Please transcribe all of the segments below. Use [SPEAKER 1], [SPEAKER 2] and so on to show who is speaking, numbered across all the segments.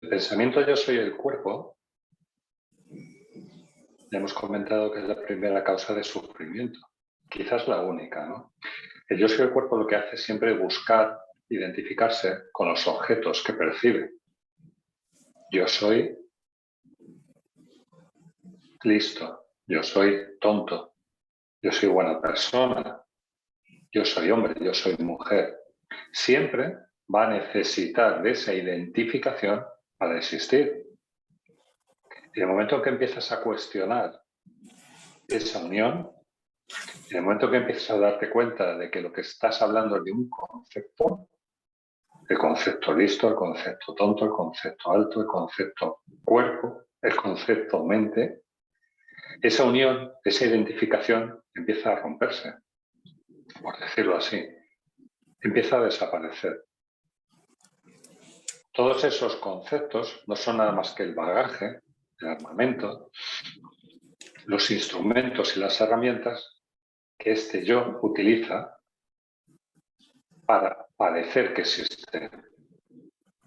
[SPEAKER 1] El pensamiento yo soy el cuerpo, ya hemos comentado que es la primera causa de sufrimiento, quizás la única, ¿no? El yo soy el cuerpo lo que hace siempre es buscar identificarse con los objetos que percibe. Yo soy listo, yo soy tonto, yo soy buena persona, yo soy hombre, yo soy mujer. Siempre va a necesitar de esa identificación para existir. Y en el momento en que empiezas a cuestionar esa unión, en el momento que empiezas a darte cuenta de que lo que estás hablando es de un concepto, el concepto listo, el concepto tonto, el concepto alto, el concepto cuerpo, el concepto mente, esa unión, esa identificación empieza a romperse, por decirlo así, empieza a desaparecer. Todos esos conceptos no son nada más que el bagaje, el armamento, los instrumentos y las herramientas que este yo utiliza para parecer que existe,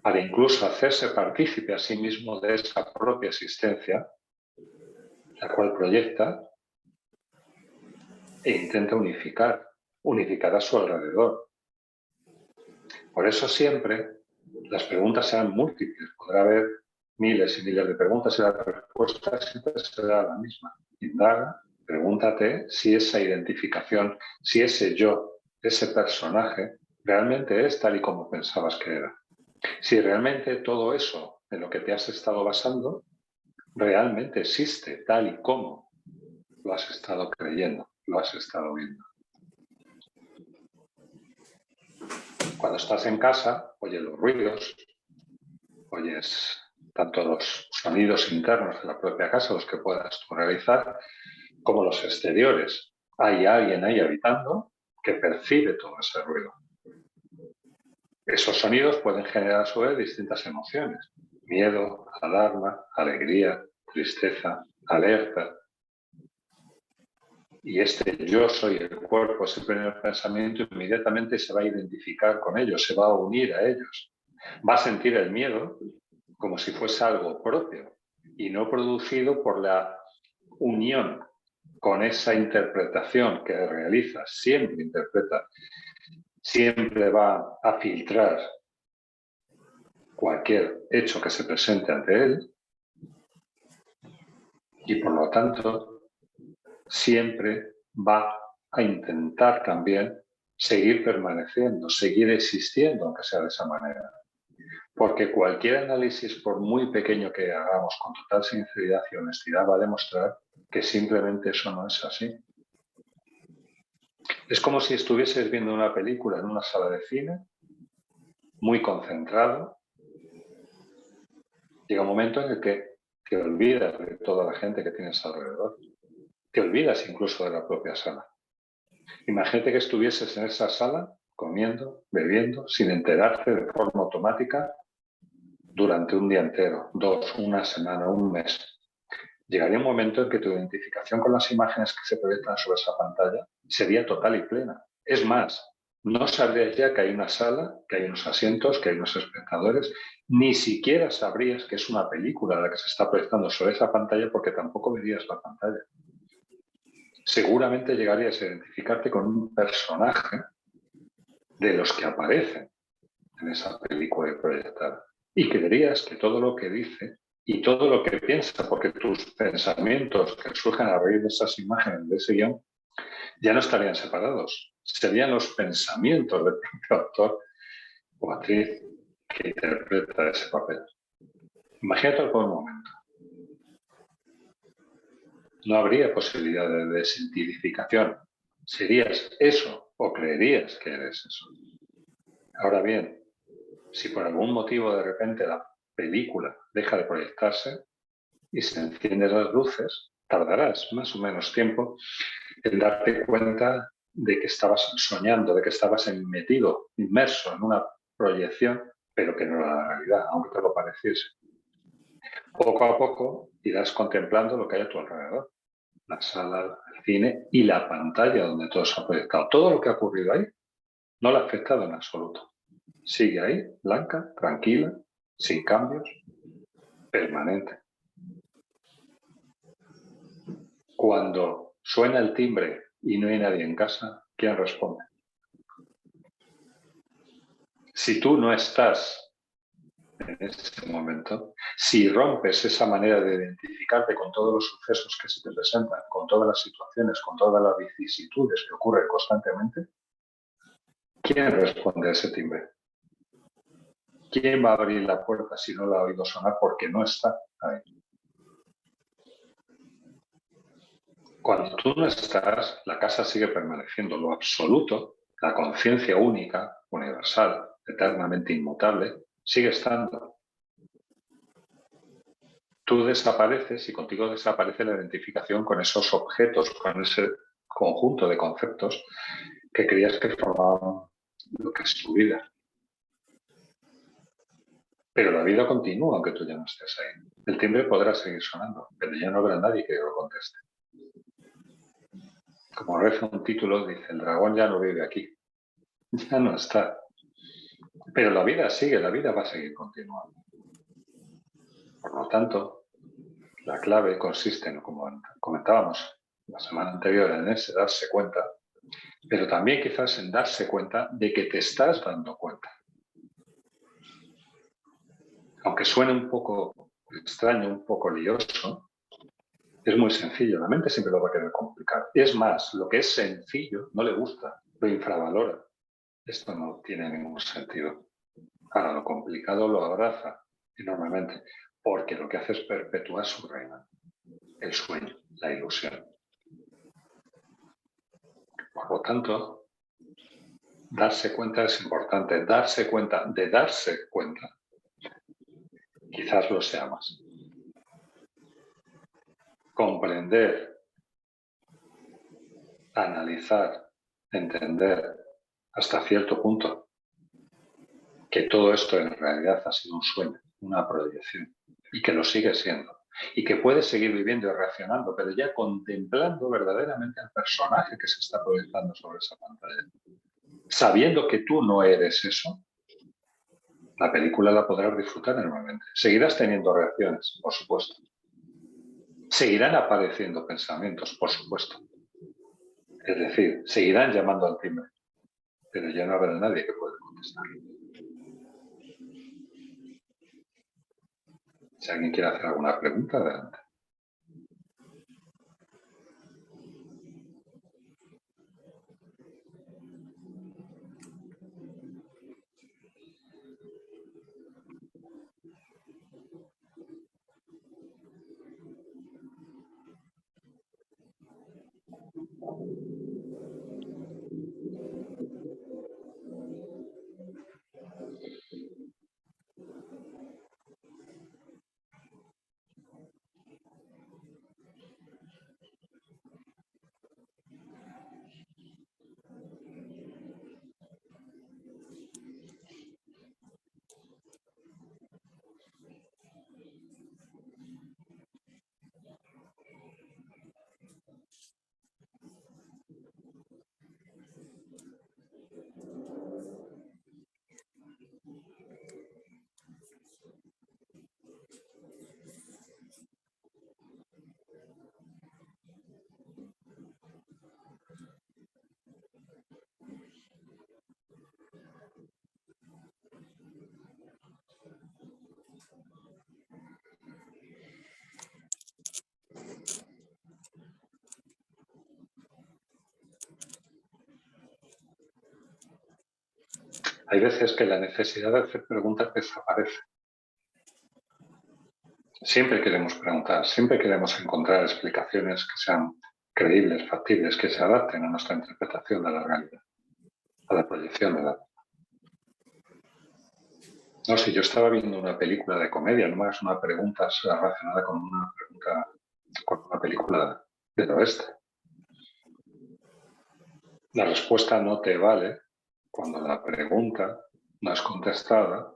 [SPEAKER 1] para incluso hacerse partícipe a sí mismo de esa propia existencia, la cual proyecta e intenta unificar a su alrededor. Por eso siempre las preguntas serán múltiples, podrá haber miles y miles de preguntas y la respuesta siempre será la misma. Indaga, pregúntate si esa identificación, si ese yo, ese personaje, realmente es tal y como pensabas que era. Si realmente todo eso en lo que te has estado basando realmente existe tal y como lo has estado creyendo, lo has estado viendo. Cuando estás en casa, oyes los ruidos, oyes tanto los sonidos internos de la propia casa, los que puedas tú realizar, como los exteriores. Hay alguien ahí habitando que percibe todo ese ruido. Esos sonidos pueden generar a su vez distintas emociones: miedo, alarma, alegría, tristeza, alerta. Y este yo soy el cuerpo, ese primer pensamiento, inmediatamente se va a identificar con ellos, se va a unir a ellos. Va a sentir el miedo como si fuese algo propio y no producido por la unión con esa interpretación que realiza. Siempre interpreta, siempre va a filtrar cualquier hecho que se presente ante él y por lo tanto siempre va a intentar también seguir permaneciendo, seguir existiendo, aunque sea de esa manera. Porque cualquier análisis, por muy pequeño que hagamos, con total sinceridad y honestidad, va a demostrar que simplemente eso no es así. Es como si estuvieses viendo una película en una sala de cine, muy concentrado. Llega un momento en el que te olvidas de toda la gente que tienes alrededor. Te olvidas incluso de la propia sala. Imagínate que estuvieses en esa sala comiendo, bebiendo, sin enterarte de forma automática durante un día entero, 2, una semana, un mes. Llegaría un momento en que tu identificación con las imágenes que se proyectan sobre esa pantalla sería total y plena. Es más, no sabrías ya que hay una sala, que hay unos asientos, que hay unos espectadores, ni siquiera sabrías que es una película la que se está proyectando sobre esa pantalla porque tampoco verías la pantalla. Seguramente llegarías a identificarte con un personaje de los que aparecen en esa película proyectada y creerías que todo lo que dice y todo lo que piensa, porque tus pensamientos que surgen a raíz de esas imágenes, de ese guión, ya no estarían separados. Serían los pensamientos del propio actor o actriz que interpreta ese papel. Imagínate por un momento. No habría posibilidad de desidentificación. ¿Serías eso o creerías que eres eso? Ahora bien, si por algún motivo de repente la película deja de proyectarse y se encienden las luces, tardarás más o menos tiempo en darte cuenta de que estabas soñando, de que estabas metido, inmerso en una proyección, pero que no era la realidad, aunque te lo pareciese. Poco a poco irás contemplando lo que hay a tu alrededor, la sala, el cine y la pantalla donde todo se ha proyectado. Todo lo que ha ocurrido ahí no le ha afectado en absoluto. Sigue ahí, blanca, tranquila, sin cambios. permanente. Cuando suena el timbre y no hay nadie en casa, ¿quién responde? Si tú no estás en ese momento, si rompes esa manera de identificarte con todos los sucesos que se te presentan, con todas las situaciones, con todas las vicisitudes que ocurren constantemente, ¿quién responde a ese timbre? ¿Quién va a abrir la puerta si no la ha oído sonar porque no está ahí? Cuando tú no estás, la casa sigue permaneciendo. Lo absoluto, la conciencia única, universal, eternamente inmutable, sigue estando. Tú desapareces y contigo desaparece la identificación con esos objetos, con ese conjunto de conceptos que creías que formaban lo que es tu vida. Pero la vida continúa aunque tú ya no estés ahí. El timbre podrá seguir sonando, pero ya no habrá nadie que lo conteste. Como reza un título, dice, el dragón ya no vive aquí. Ya no está. Pero la vida sigue, la vida va a seguir continuando. Por lo tanto, la clave consiste en, como comentábamos la semana anterior, en ese darse cuenta, pero también quizás en darse cuenta de que te estás dando cuenta. Aunque suene un poco extraño, un poco lioso, es muy sencillo. La mente siempre lo va a querer complicar. Es más, lo que es sencillo no le gusta, lo infravalora. Esto no tiene ningún sentido. Ahora, lo complicado lo abraza enormemente, porque lo que hace es perpetuar su reino, el sueño, la ilusión. Por lo tanto, darse cuenta es importante. Darse cuenta de darse cuenta, quizás lo sea más. Comprender, analizar, entender hasta cierto punto que todo esto en realidad ha sido un sueño, una proyección, y que lo sigue siendo, y que puedes seguir viviendo y reaccionando, pero ya contemplando verdaderamente al personaje que se está proyectando sobre esa pantalla. Sabiendo que tú no eres eso, la película la podrás disfrutar enormemente. Seguirás teniendo reacciones, por supuesto. Seguirán apareciendo pensamientos, por supuesto. Es decir, seguirán llamando al timbre, pero ya no habrá nadie que pueda contestar. Si alguien quiere hacer alguna pregunta, adelante. Hay veces que la necesidad de hacer preguntas desaparece. Siempre queremos preguntar, siempre queremos encontrar explicaciones que sean creíbles, factibles, que se adapten a nuestra interpretación de la realidad, a la proyección de la... No sé, yo estaba viendo una película de comedia, no más una pregunta relacionada con una pregunta, con una película del oeste. La respuesta no te vale cuando la pregunta no es contestada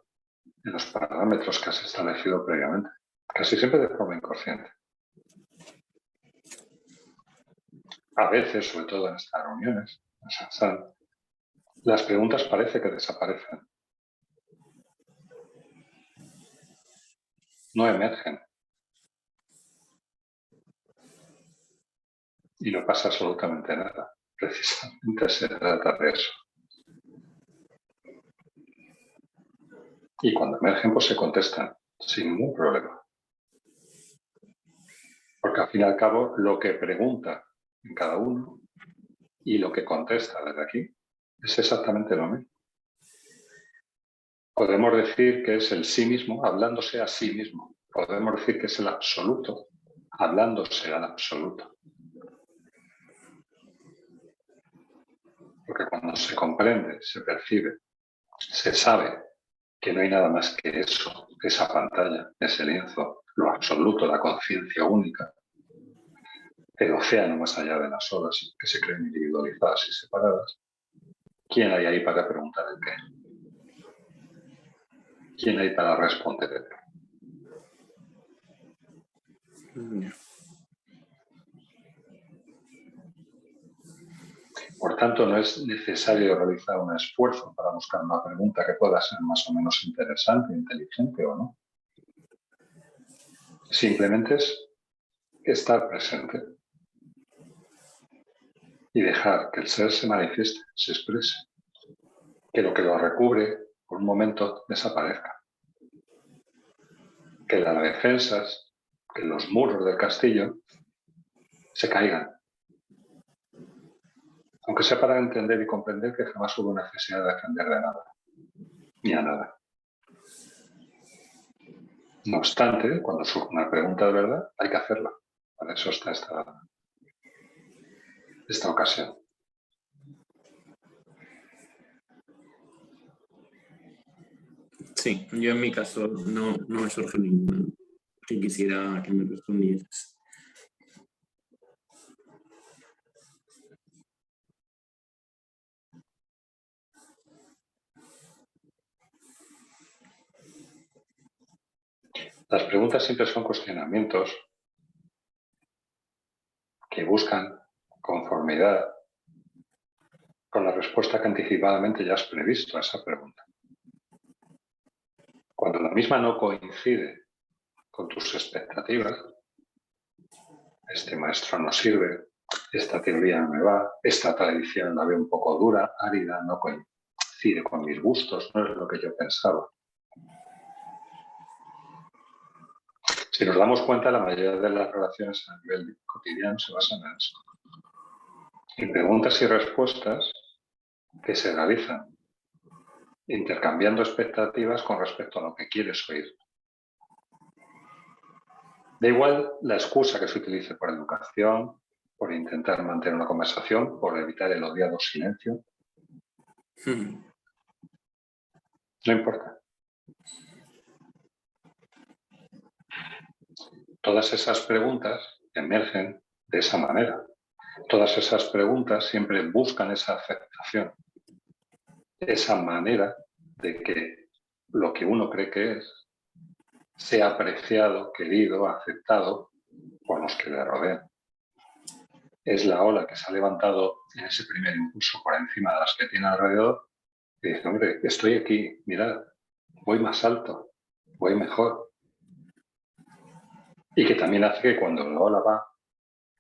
[SPEAKER 1] en los parámetros que has establecido previamente, casi siempre de forma inconsciente. A veces, sobre todo en estas reuniones, en satsang, las preguntas parece que desaparecen. no emergen. Y no pasa absolutamente nada. Precisamente se trata de eso. Y cuando emergen, pues se contestan sin ningún problema. Porque al fin y al cabo, lo que pregunta en cada uno y lo que contesta desde aquí es exactamente lo mismo. Podemos decir que es el sí mismo hablándose a sí mismo. Podemos decir que es el absoluto hablándose al absoluto. Porque cuando se comprende, se percibe, se sabe que no hay nada más que eso, esa pantalla, ese lienzo, lo absoluto, la conciencia única, el océano más allá de las olas que se creen individualizadas y separadas. ¿Quién hay ahí para preguntar el qué? ¿Quién hay para responder el qué? Por tanto, no es necesario realizar un esfuerzo para buscar una pregunta que pueda ser más o menos interesante, inteligente o no. Simplemente es estar presente y dejar que el ser se manifieste, se exprese, que lo que lo recubre por un momento desaparezca, que las defensas, que los muros del castillo se caigan, aunque sea para entender y comprender que jamás hubo necesidad de defender de nada, ni a nada. No obstante, cuando surge una pregunta de verdad, hay que hacerla. Para eso está esta ocasión.
[SPEAKER 2] Sí, yo en mi caso no me surge ninguna que quisiera que me respondieras.
[SPEAKER 1] Las preguntas siempre son cuestionamientos que buscan conformidad con la respuesta que anticipadamente ya has previsto a esa pregunta. Cuando la misma no coincide con tus expectativas, este maestro no sirve, esta teoría no me va, esta tradición la veo un poco dura, árida, no coincide con mis gustos, no es lo que yo pensaba. Si nos damos cuenta, la mayoría de las relaciones a nivel cotidiano se basan en eso. En preguntas y respuestas que se realizan intercambiando expectativas con respecto a lo que quieres oír. Da igual la excusa que se utilice por educación, por intentar mantener una conversación, por evitar el odiado silencio. No importa. Todas esas preguntas emergen de esa manera. Todas esas preguntas siempre buscan esa aceptación, esa manera de que lo que uno cree que es sea apreciado, querido, aceptado por los que le rodean. Es la ola que se ha levantado en ese primer impulso por encima de las que tiene alrededor y dice, hombre, estoy aquí, mirad, voy más alto, voy mejor. Y que también hace que cuando la ola va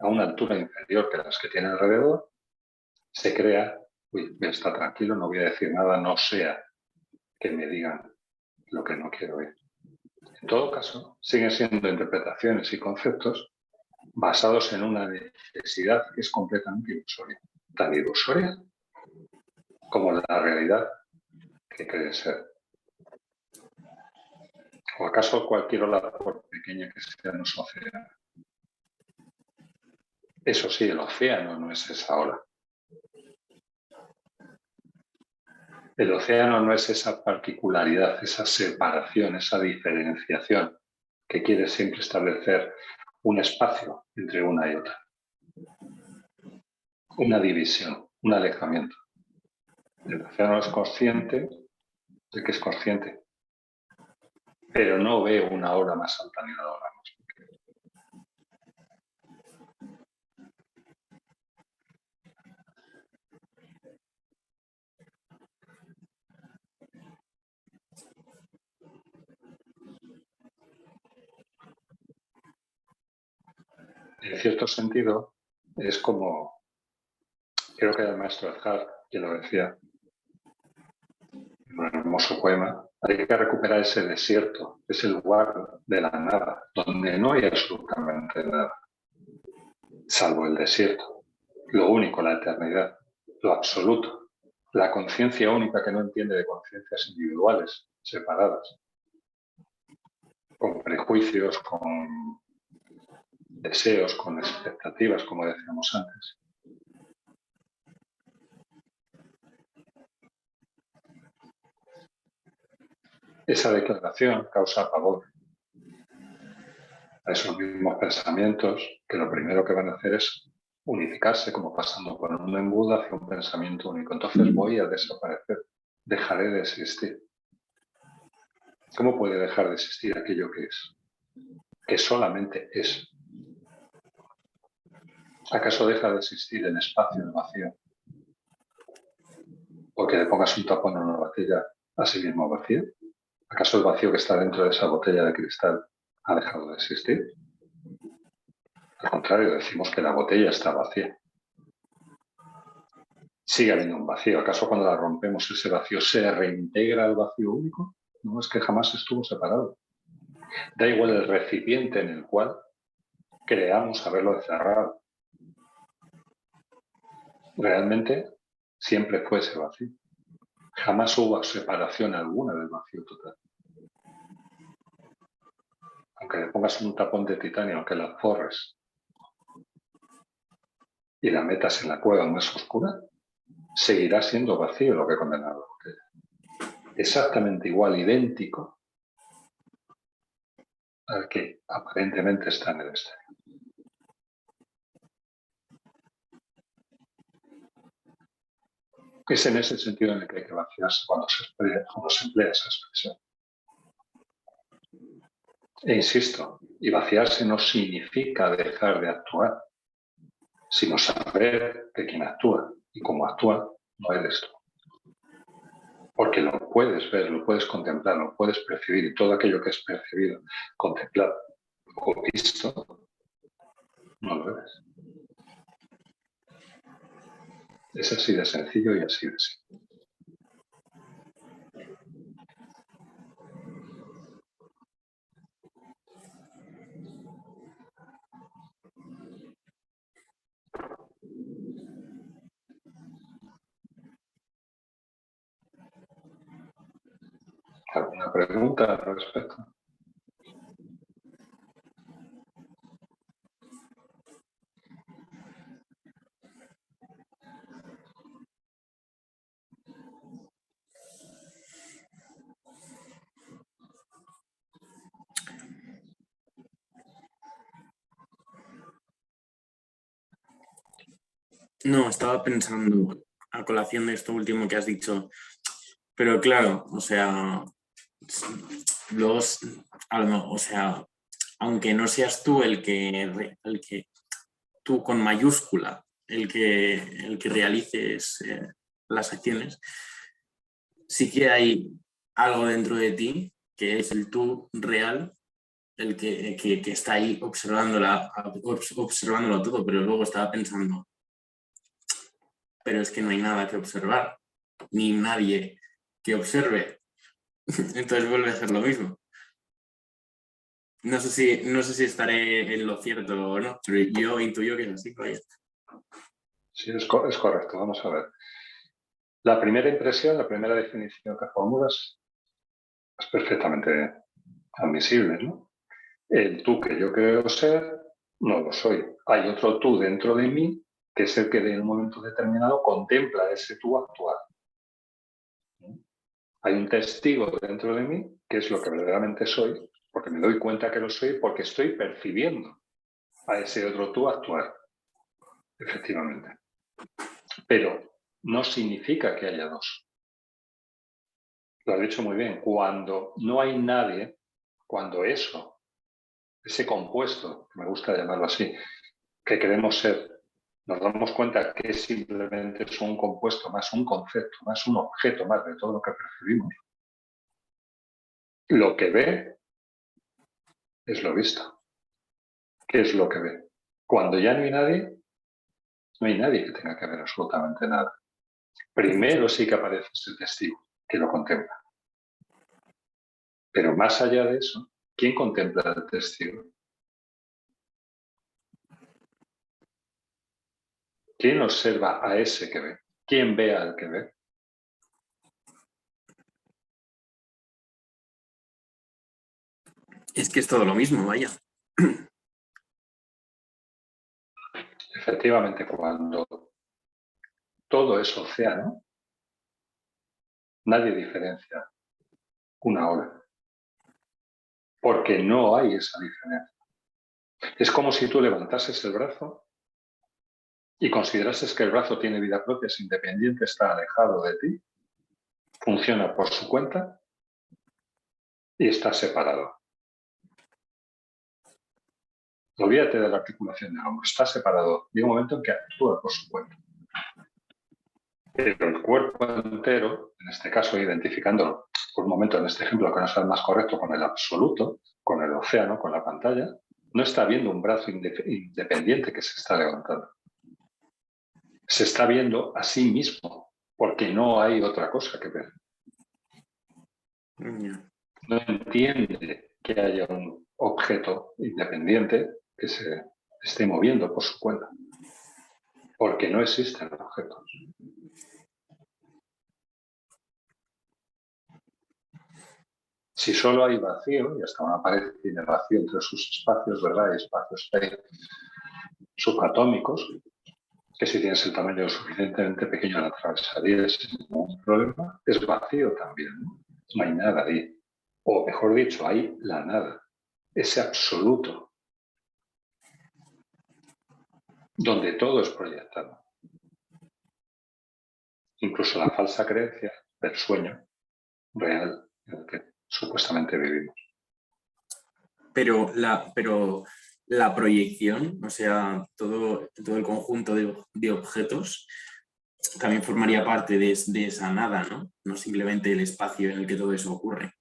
[SPEAKER 1] a una altura inferior que las que tiene alrededor, se crea, uy, voy a estar tranquilo, no voy a decir nada, no sea que me digan lo que no quiero oír. En todo caso, siguen siendo interpretaciones y conceptos basados en una necesidad que es completamente ilusoria. Tan ilusoria como la realidad que cree ser. ¿O acaso cualquier ola, por pequeña que sea, no es océano? Eso sí, el océano no es esa ola. El océano no es esa particularidad, esa separación, esa diferenciación que quiere siempre establecer un espacio entre una y otra. Una división, un alejamiento. El océano es consciente de que es consciente, pero no ve una ola más alta ni una ola más pequeña. En cierto sentido, es como, creo que era el maestro Eckhart quien lo decía, en un hermoso poema, hay que recuperar ese desierto, ese lugar de la nada, donde no hay absolutamente nada, salvo el desierto, lo único, la eternidad, lo absoluto, la conciencia única que no entiende de conciencias individuales, separadas, con prejuicios, con deseos, con expectativas, como decíamos antes. Esa declaración causa pavor a esos mismos pensamientos que lo primero que van a hacer es unificarse, como pasando por un embudo hacia un pensamiento único. Entonces voy a desaparecer, dejaré de existir. ¿Cómo puede dejar de existir aquello que es? Que solamente es. ¿Acaso deja de existir el espacio, el vacío? Porque le pongas un tapón en una botella a sí mismo vacío. ¿Acaso el vacío que está dentro de esa botella de cristal ha dejado de existir? Al contrario, decimos que la botella está vacía. Sigue habiendo un vacío. ¿Acaso cuando la rompemos ese vacío se reintegra al vacío único? No, es que jamás estuvo separado. Da igual el recipiente en el cual creamos haberlo encerrado. Realmente siempre fue ese vacío. Jamás hubo separación alguna del vacío total. Aunque le pongas un tapón de titanio, aunque la forres y la metas en la cueva más oscura, seguirá siendo vacío lo que condena la botella. Exactamente igual, idéntico al que aparentemente está en el exterior. Es en ese sentido en el que hay que vaciarse cuando se emplea esa expresión. E insisto, y vaciarse no significa dejar de actuar, sino saber que quien actúa y cómo actúa no eres tú. Porque lo puedes ver, lo puedes contemplar, lo puedes percibir, y todo aquello que es percibido, contemplado o visto, no lo ves. Es así de sencillo y así de simple. ¿Alguna pregunta al respecto?
[SPEAKER 2] No, estaba pensando a colación de esto último que has dicho, pero claro, o sea, o sea, aunque no seas tú el que tú con mayúscula, el que realices las acciones, sí que hay algo dentro de ti que es el tú real, el que está ahí observándolo todo, pero luego estaba pensando, pero es que no hay nada que observar, ni nadie que observe. Entonces vuelve a ser lo mismo. No sé si estaré en lo cierto o no, pero yo intuyo que es así, vaya.
[SPEAKER 1] Sí, es correcto. Vamos a ver. La primera impresión, la primera definición que formulas es perfectamente admisible, ¿no? El tú que yo creo ser, no lo soy. Hay otro tú dentro de mí que es el que en un momento determinado contempla ese tú actuar. Hay un testigo dentro de mí que es lo que verdaderamente soy, porque me doy cuenta que lo soy, porque estoy percibiendo a ese otro tú actuar, efectivamente. Pero no significa que haya dos. Lo has dicho muy bien, cuando no hay nadie, cuando eso, ese compuesto, me gusta llamarlo así, que queremos ser, nos damos cuenta que simplemente es un compuesto más, un concepto más, un objeto más de todo lo que percibimos, lo que ve es lo visto. ¿Qué es lo que ve? Cuando ya no hay nadie que tenga que ver absolutamente nada. Primero sí que aparece ese testigo que lo contempla. Pero más allá de eso, ¿quién contempla al testigo? ¿Quién observa a ese que ve? ¿Quién ve al que ve?
[SPEAKER 2] Es que es todo lo mismo, vaya.
[SPEAKER 1] Efectivamente, cuando todo es océano, nadie diferencia una ola, porque no hay esa diferencia. Es como si tú levantases el brazo y considerases que el brazo tiene vida propia, es independiente, está alejado de ti, funciona por su cuenta y está separado. Olvídate de la articulación del hombro, está separado. Llega un momento en que actúa por su cuenta. Pero el cuerpo entero, en este caso identificándolo por un momento en este ejemplo que no es el más correcto, con el absoluto, con el océano, con la pantalla, no está viendo un brazo independiente que se está levantando. Se está viendo a sí mismo, porque no hay otra cosa que ver. No entiende que haya un objeto independiente que se esté moviendo por su cuenta, porque no existen objetos. Si solo hay vacío, y hasta una pared tiene vacío entre sus espacios, ¿verdad? Hay espacios subatómicos, que si tienes el tamaño suficientemente pequeño la atravesarías sin ningún problema, es vacío también, ¿no? No hay nada ahí. O mejor dicho, hay la nada, ese absoluto, donde todo es proyectado. Incluso la falsa creencia del sueño real en el que supuestamente vivimos.
[SPEAKER 2] Pero la proyección, o sea, todo el conjunto de objetos, también formaría parte de esa nada, ¿no? No simplemente el espacio en el que todo eso ocurre.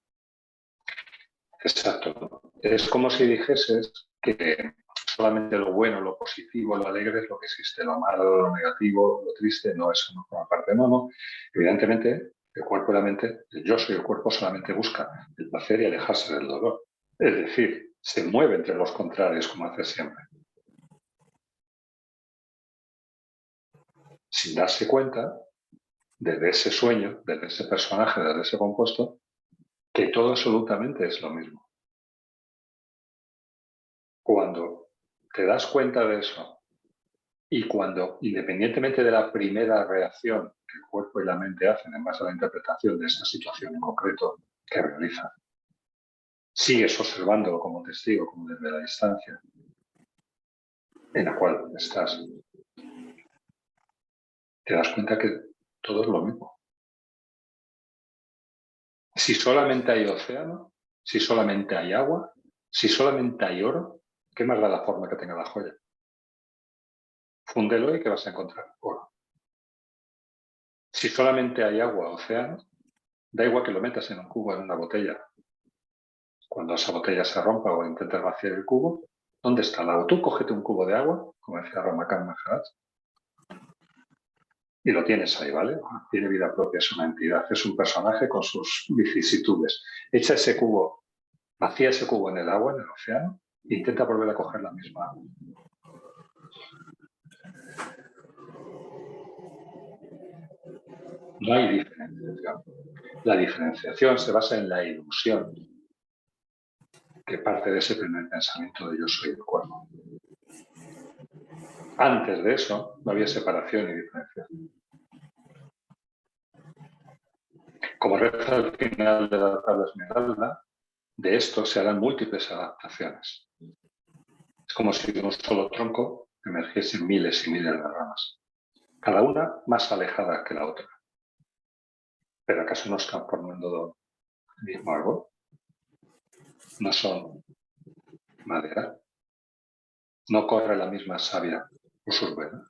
[SPEAKER 1] Exacto. Es como si dijeses que solamente lo bueno, lo positivo, lo alegre es lo que existe. Lo malo, lo negativo, lo triste, no, eso no forma parte. No. Evidentemente, el cuerpo y la mente, el yo soy el cuerpo, solamente busca el placer y alejarse del dolor. Es decir, se mueve entre los contrarios, como hace siempre. Sin darse cuenta, desde ese sueño, desde ese personaje, desde ese compuesto, que todo absolutamente es lo mismo. Cuando te das cuenta de eso y cuando, independientemente de la primera reacción que el cuerpo y la mente hacen en base a la interpretación de esa situación en concreto que realizan, sigues observándolo como testigo, como desde la distancia en la cual estás, te das cuenta que todo es lo mismo. Si solamente hay océano, si solamente hay agua, si solamente hay oro, ¿qué más da la forma que tenga la joya? Fúndelo y ¿qué vas a encontrar? Oro. Si solamente hay agua, océano, da igual que lo metas en un cubo, en una botella. Cuando esa botella se rompa o intentes vaciar el cubo, ¿dónde está el agua? Tú cógete un cubo de agua, como decía Ramakan Maharaj, y lo tienes ahí, ¿vale? Tiene vida propia, es una entidad, es un personaje con sus vicisitudes. Echa ese cubo, vacía ese cubo en el agua, en el océano, e intenta volver a coger la misma agua. No hay diferenciación. La diferenciación se basa en la ilusión que parte de ese primer pensamiento de yo soy el cuerpo. Antes de eso no había separación y diferenciación. Como reza al final de la tabla esmeralda, de esto se harán múltiples adaptaciones. Es como si de un solo tronco emergiesen miles y miles de ramas, cada una más alejada que la otra. ¿Pero acaso no están formando el mismo árbol? ¿No son madera? ¿No corre la misma savia por sus venas?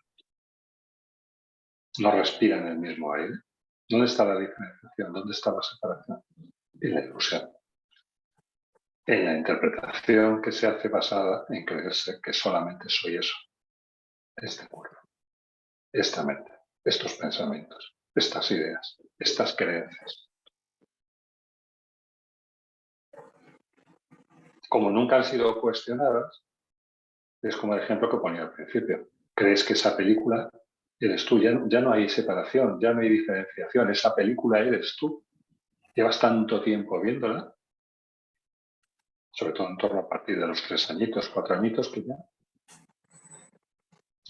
[SPEAKER 1] ¿No respiran el mismo aire? ¿Dónde está la diferenciación? ¿Dónde está la separación? En la ilusión. En la interpretación que se hace basada en creerse que solamente soy eso. este cuerpo, esta mente, estos pensamientos, estas ideas, estas creencias. Como nunca han sido cuestionadas, es como el ejemplo que ponía al principio. Crees que esa película eres tú, ya no hay separación, ya no hay diferenciación, esa película eres tú. Llevas tanto tiempo viéndola, sobre todo en torno a partir de los 3 añitos, 4 añitos, que ya no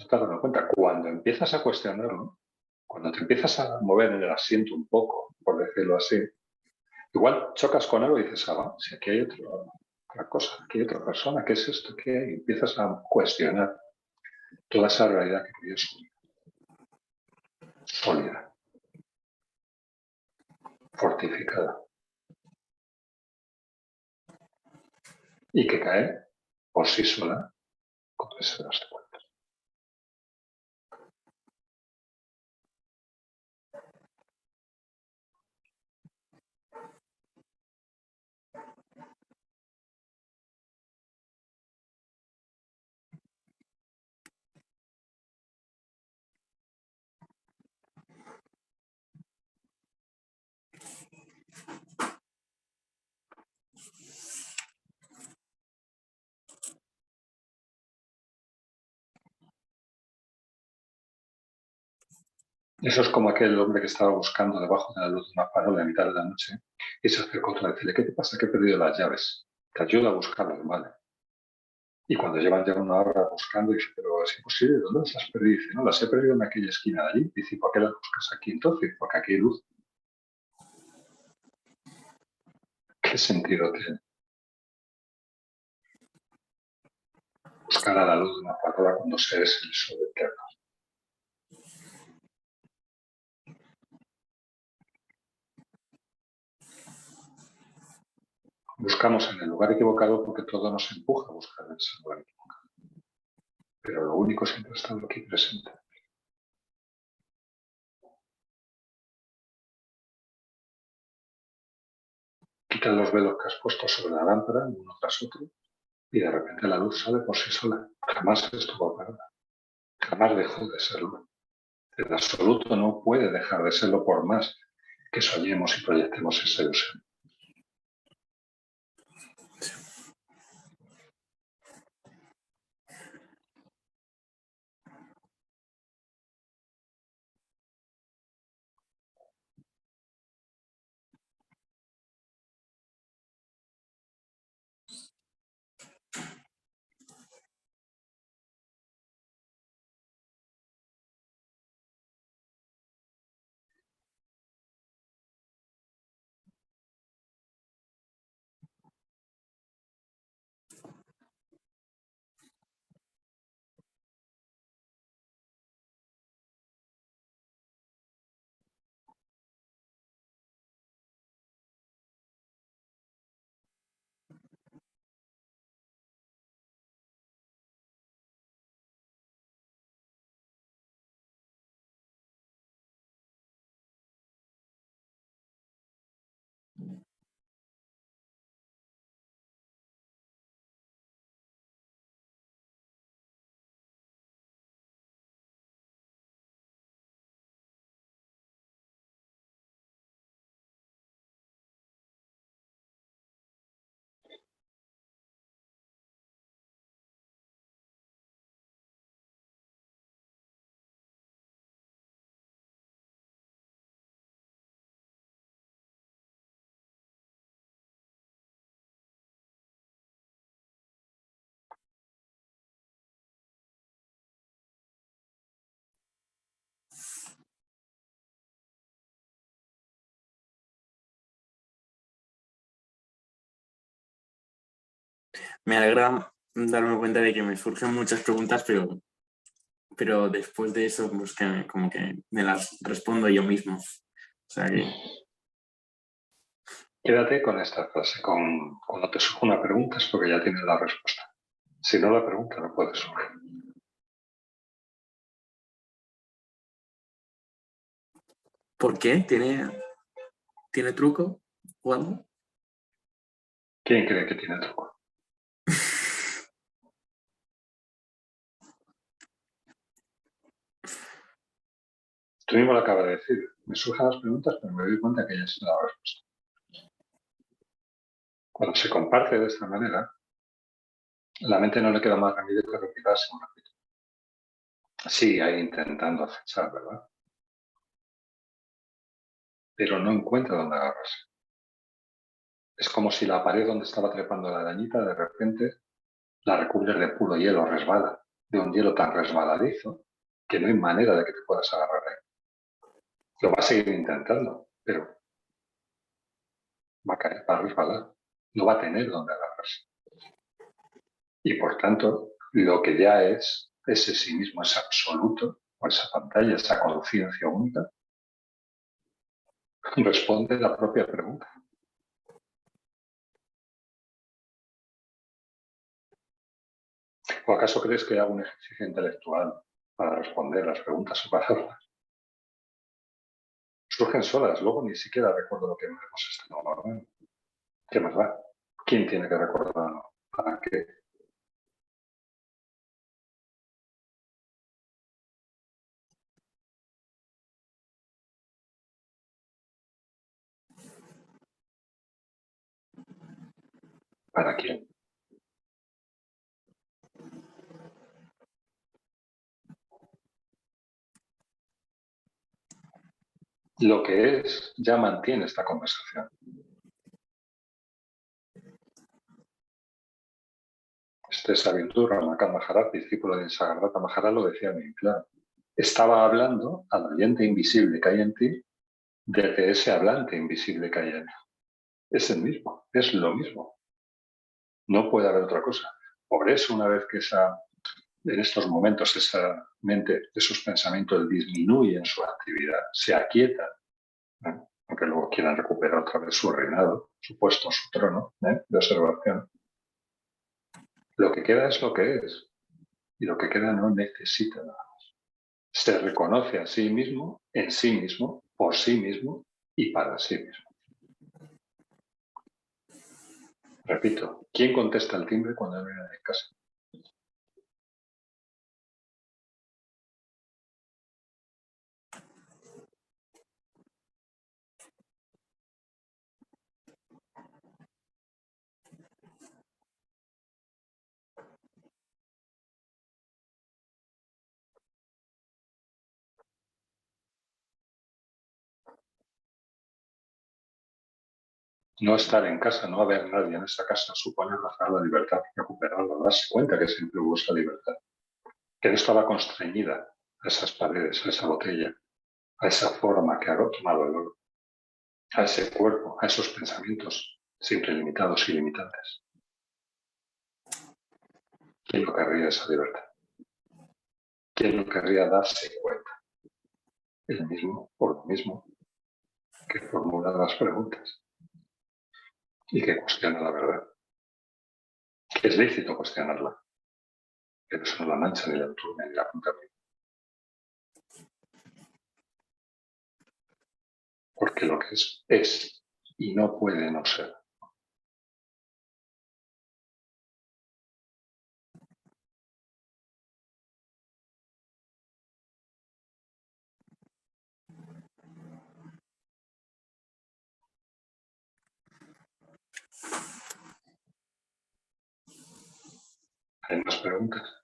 [SPEAKER 1] te has dado cuenta. Cuando empiezas a cuestionarlo, cuando te empiezas a mover en el asiento un poco, por decirlo así, igual chocas con algo y dices, si aquí hay otra cosa, aquí hay otra persona, ¿qué es esto? ¿Qué hay? Y empiezas a cuestionar toda esa realidad que crees sólida, fortificada, y que cae por sí sola cuando se das cuenta. Eso es como aquel hombre que estaba buscando debajo de la luz de una farola en mitad de la noche y se acercó otra vez y decirle, ¿qué te pasa? Que he perdido las llaves. Te ayudo a buscarlas, ¿vale? Y cuando llevan ya una hora buscando, dice, pero es imposible, ¿dónde las has perdido? Dice, no, las he perdido en aquella esquina de allí. Dice, ¿por qué las buscas aquí entonces? Porque aquí hay luz. ¿Qué sentido tiene buscar a la luz de una farola cuando se es el sol eterno? Buscamos en el lugar equivocado porque todo nos empuja a buscar en ese lugar equivocado. Pero lo único siempre ha estado aquí presente. Quita los velos que has puesto sobre la lámpara, uno tras otro, y de repente la luz sale por sí sola. Jamás estuvo apagada. Jamás dejó de serlo. El absoluto no puede dejar de serlo por más que soñemos y proyectemos esa ilusión.
[SPEAKER 2] Me alegra darme cuenta de que me surgen muchas preguntas, pero después de eso, pues como que me las respondo yo mismo. O sea que...
[SPEAKER 1] Quédate con esta frase. Cuando te surge una pregunta es porque ya tienes la respuesta. Si no, la pregunta no puede surgir.
[SPEAKER 2] ¿Por qué? ¿Tiene truco o algo?
[SPEAKER 1] ¿Quién cree que tiene truco? Tú mismo lo acabas de decir. Me surgen las preguntas, pero me doy cuenta que ya sé la respuesta. Cuando se comparte de esta manera, la mente no le queda más remedio que retirarse un ratito. Sí, ahí intentando acechar, ¿verdad? Pero no encuentra dónde agarrarse. Es como si la pared donde estaba trepando la arañita de repente la recubres de puro hielo, resbala, de un hielo tan resbaladizo que no hay manera de que te puedas agarrar ahí. Lo va a seguir intentando, pero va a caer, va a resbalar, no va a tener dónde agarrarse. Y por tanto, lo que ya es ese sí mismo, es absoluto, o esa pantalla, esa conciencia única, responde la propia pregunta. ¿O acaso crees que hago un ejercicio intelectual para responder las preguntas o palabras? Surgen solas, luego ni siquiera recuerdo lo que hemos estado hablando. ¿Qué más da? ¿Quién tiene que recordarlo? ¿Para qué? ¿Para quién? Lo que es ya mantiene esta conversación. Este Sabitur Ramakant Maharaj, discípulo de Nisargadatta Maharaj, lo decía bien claro. Estaba hablando al oyente invisible que hay en ti desde ese hablante invisible que hay en él. Es el mismo, es lo mismo. No puede haber otra cosa. Por eso, una vez que en estos momentos esa mente, esos pensamientos disminuyen su actividad, se aquietan, aunque luego quieran recuperar otra vez su reinado, su puesto, su trono de observación, lo que queda es lo que es. Y lo que queda no necesita nada más. Se reconoce a sí mismo, en sí mismo, por sí mismo y para sí mismo. Repito, ¿quién contesta el timbre cuando viene a casa? No estar en casa, no haber nadie en esa casa, supone bajar la libertad, recuperarla, darse cuenta que siempre hubo esa libertad, que no estaba constreñida a esas paredes, a esa botella, a esa forma que ha tomado el oro, a ese cuerpo, a esos pensamientos siempre limitados y limitantes. ¿Quién no querría esa libertad? ¿Quién no querría darse cuenta? El mismo, por lo mismo, que formula las preguntas y que cuestiona la verdad. Que es lícito cuestionarla, pero eso no la mancha ni la enturna ni la contamina. Porque lo que es y no puede no ser. ¿Hay más preguntas?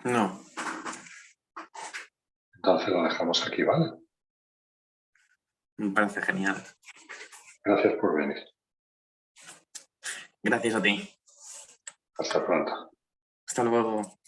[SPEAKER 2] No.
[SPEAKER 1] Entonces lo dejamos aquí, ¿vale?
[SPEAKER 2] Me parece genial.
[SPEAKER 1] Gracias por venir.
[SPEAKER 2] Gracias a ti.
[SPEAKER 1] Hasta pronto.
[SPEAKER 2] Hasta luego.